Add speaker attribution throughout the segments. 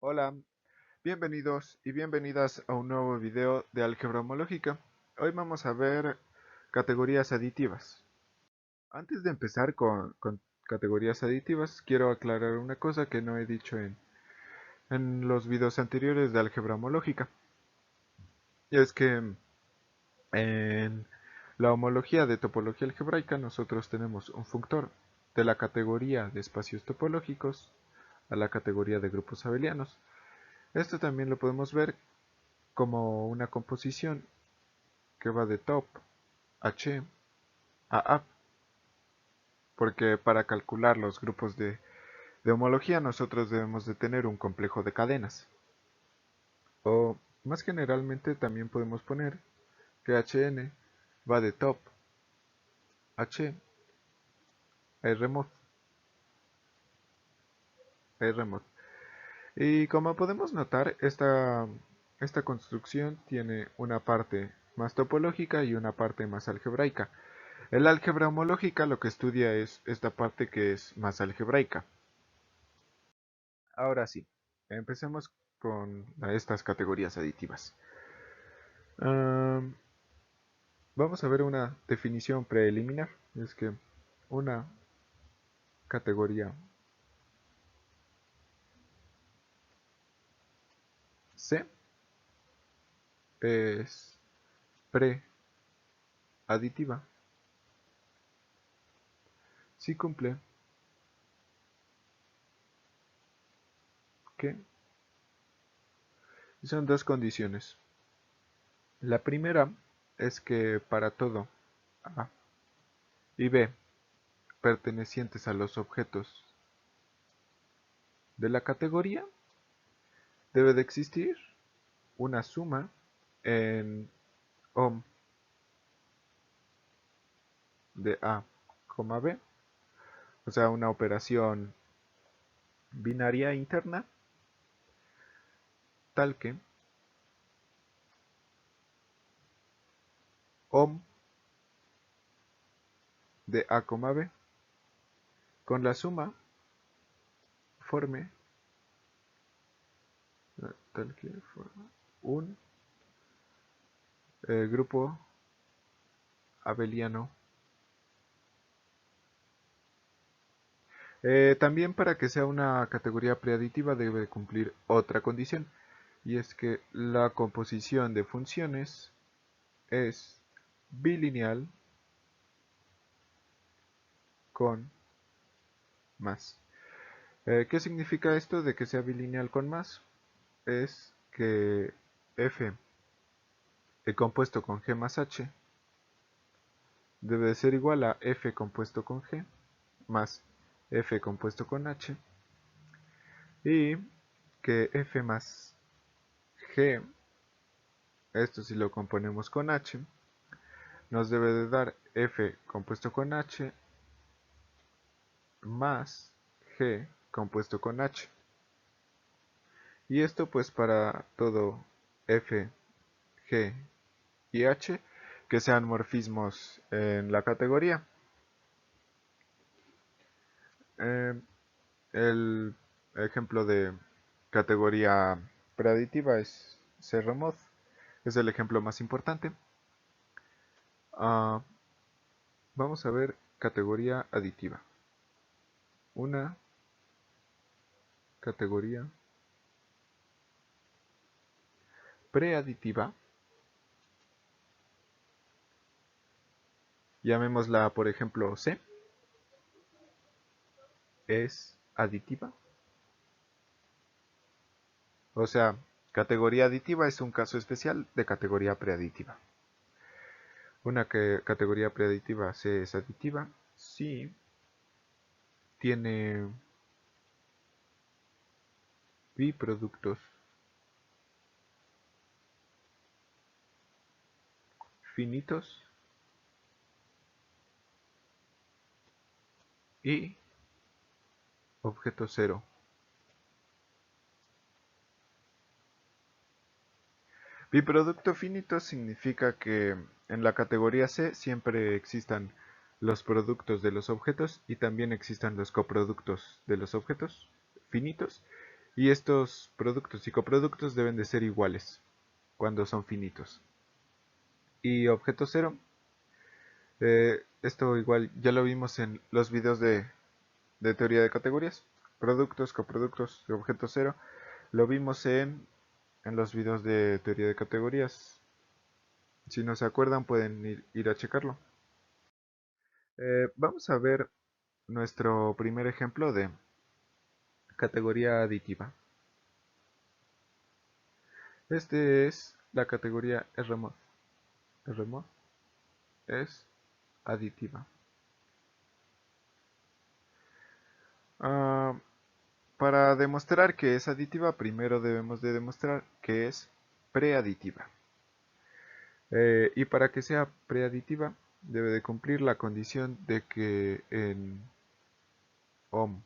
Speaker 1: Hola, bienvenidos y bienvenidas a un nuevo video de álgebra homológica. Hoy vamos a ver categorías aditivas. Antes de empezar con categorías aditivas, quiero aclarar una cosa que no he dicho en los videos anteriores de álgebra homológica. Y es que en la homología de topología algebraica nosotros tenemos un functor de la categoría de espacios topológicos a la categoría de grupos abelianos. Esto también lo podemos ver como una composición que va de top H a up, porque para calcular los grupos de homología nosotros debemos de tener un complejo de cadenas. O más generalmente también podemos poner que Hn va de top H a Rmod. Y como podemos notar, esta construcción tiene una parte más topológica y una parte más algebraica. El álgebra homológica lo que estudia es esta parte que es más algebraica. Ahora sí, empecemos con estas categorías aditivas. Am, Vamos a ver una definición preliminar. Es que una categoría C es preaditiva si cumple que son dos condiciones. La primera es que para todo A y B pertenecientes a los objetos de la categoría debe de existir una suma en OM de A, B, o sea, una operación binaria interna, tal que OM de A, B con la suma forme tal que forma un grupo abeliano. También para que sea una categoría preaditiva debe cumplir otra condición, y es que la composición de funciones es bilineal con más. ¿Qué significa esto de que sea bilineal con más? Es que f compuesto con g más h debe de ser igual a f compuesto con g más f compuesto con h, y que f más g, esto si lo componemos con h, nos debe de dar f compuesto con h más g compuesto con h. Y esto pues para todo f, g y h que sean morfismos en la categoría. Eh, el ejemplo de categoría preaditiva es CRMOD, es el ejemplo más importante. Ah, vamos a ver categoría aditiva. Una categoría preaditiva, llamémosla por ejemplo C, es aditiva. O sea, categoría aditiva es un caso especial de categoría preaditiva. Una categoría preaditiva C es aditiva si tiene biproductos finitos y objeto cero. Biproducto finito significa que en la categoría C siempre existan los productos de los objetos y también existan los coproductos de los objetos finitos, Y estos productos y coproductos deben de ser iguales cuando son finitos. Y objeto cero, esto igual ya lo vimos en los videos de teoría de categorías. Productos, coproductos y objeto cero. Lo vimos en los videos de teoría de categorías. Si no se acuerdan pueden ir a checarlo. Vamos a ver nuestro primer ejemplo de categoría aditiva. Este es la categoría RMOD. RMOD es aditiva. Ah, para demostrar que es aditiva, primero debemos de demostrar que es preaditiva. Y para que sea preaditiva, debe de cumplir la condición de que en OM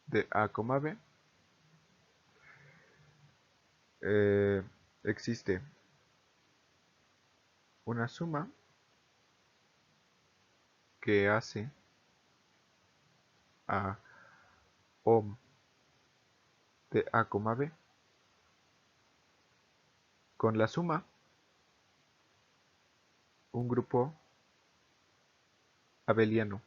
Speaker 1: de A, B eh, existe una suma que hace a OM de A, B con la suma un grupo abeliano.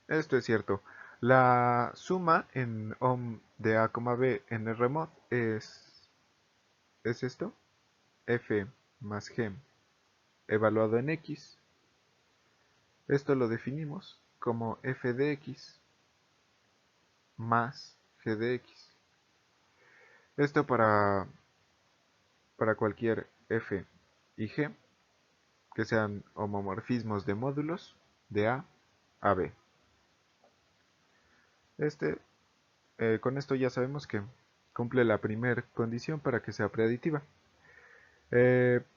Speaker 1: Esto es cierto. La suma en OM de A, B en RMOD es esto, f más g evaluado en x. Esto lo definimos como f de x más g de x. Esto para cualquier f y g que sean homomorfismos de módulos de A a B. Con esto ya sabemos que cumple la primera condición para que sea preaditiva.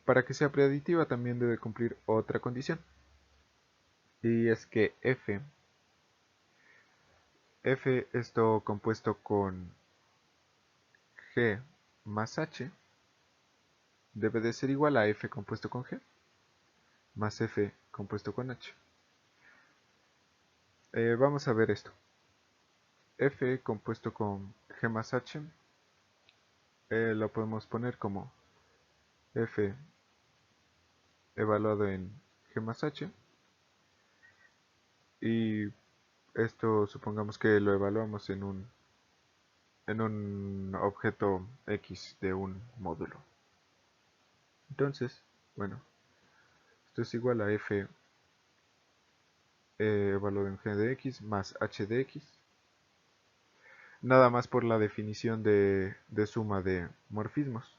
Speaker 1: Para que sea preaditiva también debe cumplir otra condición. Y es que f esto compuesto con g más h debe de ser igual a f compuesto con g más f compuesto con h. Vamos a ver esto. F compuesto con g más h lo podemos poner como f evaluado en g más h, y esto supongamos que lo evaluamos en un objeto x de un módulo. Entonces, bueno, esto es igual a f evaluado en g de x más h de x, nada más por la definición de suma de morfismos.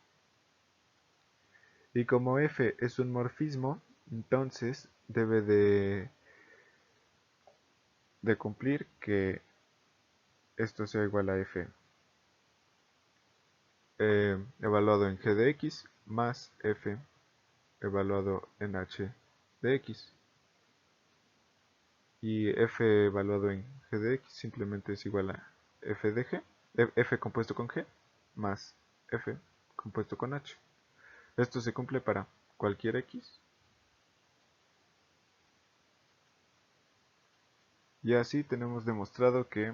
Speaker 1: Y como f es un morfismo, entonces debe de cumplir que esto sea igual a f evaluado en g de x más f evaluado en h de x. Y f evaluado en g de x simplemente es igual a f de g, f compuesto con g más f compuesto con h. Esto se cumple para cualquier x. Y así tenemos demostrado que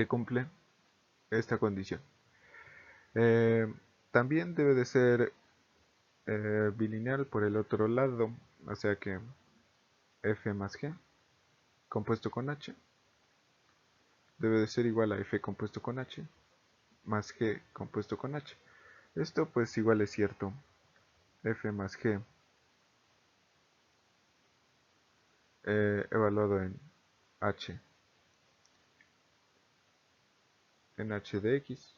Speaker 1: cumple esta condición. También debe de ser bilineal por el otro lado, o sea que f más g compuesto con h debe de ser igual a f compuesto con h más g compuesto con h. Esto pues igual es cierto. F más g evaluado en h de x.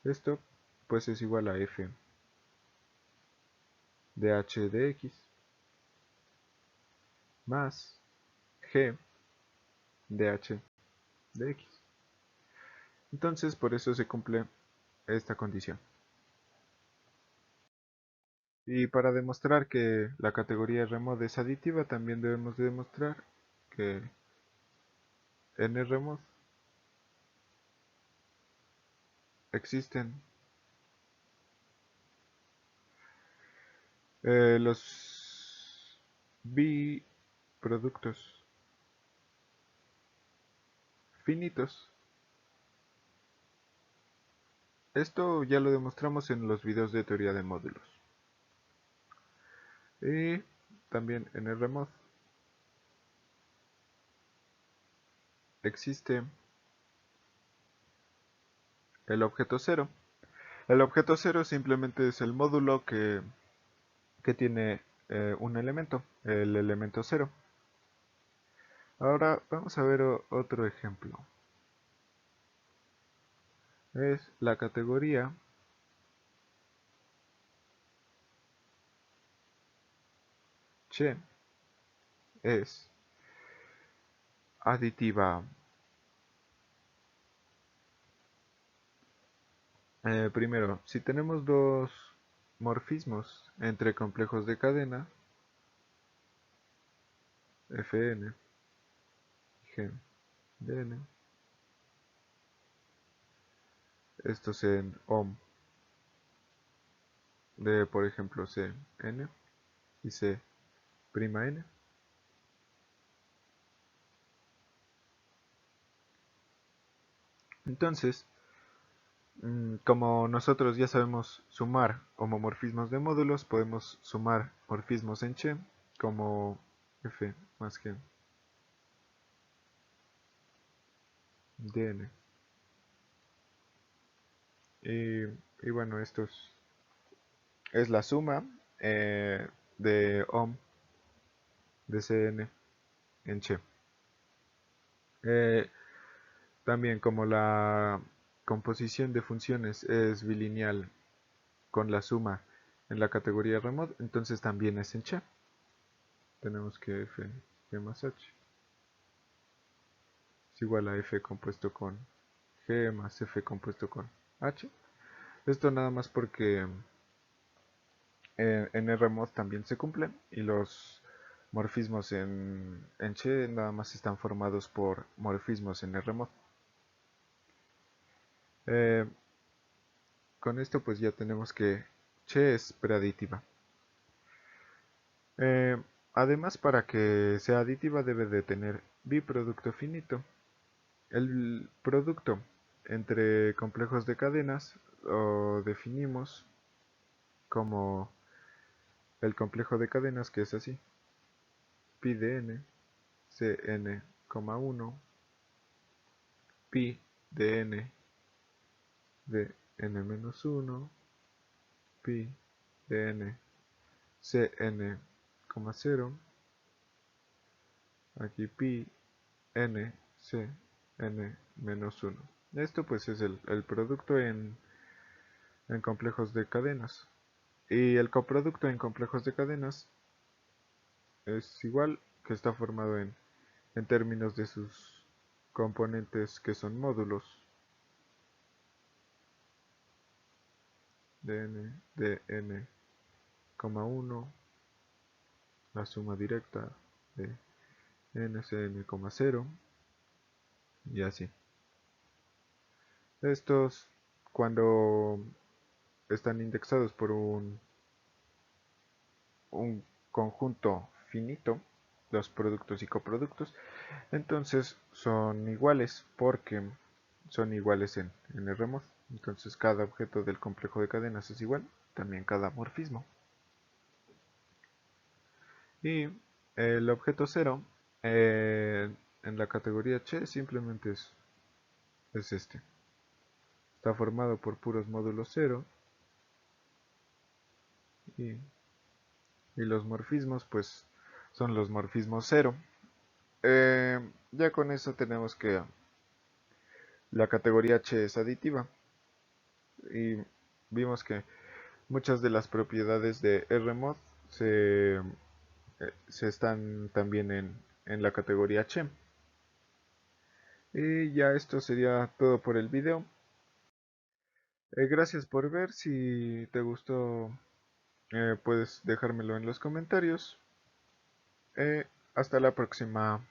Speaker 1: Esto pues es igual a f de h de x más g de h de x. Entonces por eso se cumple esta condición. Y para demostrar que la categoría RMOD es aditiva, también debemos de demostrar que en RMOD existen los biproductos finitos. Esto ya lo demostramos en los videos de teoría de módulos. Y también en RMOD existe el objeto cero. El objeto cero simplemente es el módulo que tiene un elemento, el elemento cero. Ahora vamos a ver otro ejemplo. Es la categoría che es aditiva. Primero, si tenemos dos morfismos entre complejos de cadena, Fn y Gdn, estos en ohm de, por ejemplo, Cn y C'N. Entonces, como nosotros ya sabemos sumar homomorfismos de módulos, podemos sumar morfismos en Che como F más G Dn. Y bueno, es la suma de ohm de Cn en Che. Eh, También como la composición de funciones es bilineal con la suma en la categoría remod, entonces también es en Che. Tenemos que f g más h es igual a f compuesto con g más f compuesto con h. Esto nada más porque en Rmod también se cumplen y los morfismos en Che nada más están formados por morfismos en Rmod. Eh, con esto pues ya tenemos que Che es preaditiva. Eh, Además, para que sea aditiva debe de tener biproducto finito. El producto entre complejos de cadenas lo definimos como el complejo de cadenas, que es así: pi de n, cn, 1, pi de n de n-1, pi de n cn, 0, aquí pi n c n-1. Esto pues es el producto en complejos de cadenas. Y el coproducto en complejos de cadenas es igual, que está formado en términos de sus componentes, que son módulos de n, 1, la suma directa de ncn, 0 y así. Estos, cuando están indexados por un conjunto finito, los productos y coproductos, entonces son iguales porque son iguales en Rmod. Entonces cada objeto del complejo de cadenas es igual, también cada morfismo. Y el objeto cero en la categoría Che simplemente es este. Está formado por puros módulos cero y, y los morfismos pues son los morfismos cero. Ya con eso tenemos que la categoría Che es aditiva y vimos que muchas de las propiedades de Rmod se están también en la categoría Che. Y ya esto sería todo por el video. Gracias por ver. Si te gustó, puedes dejármelo en los comentarios. Hasta la próxima.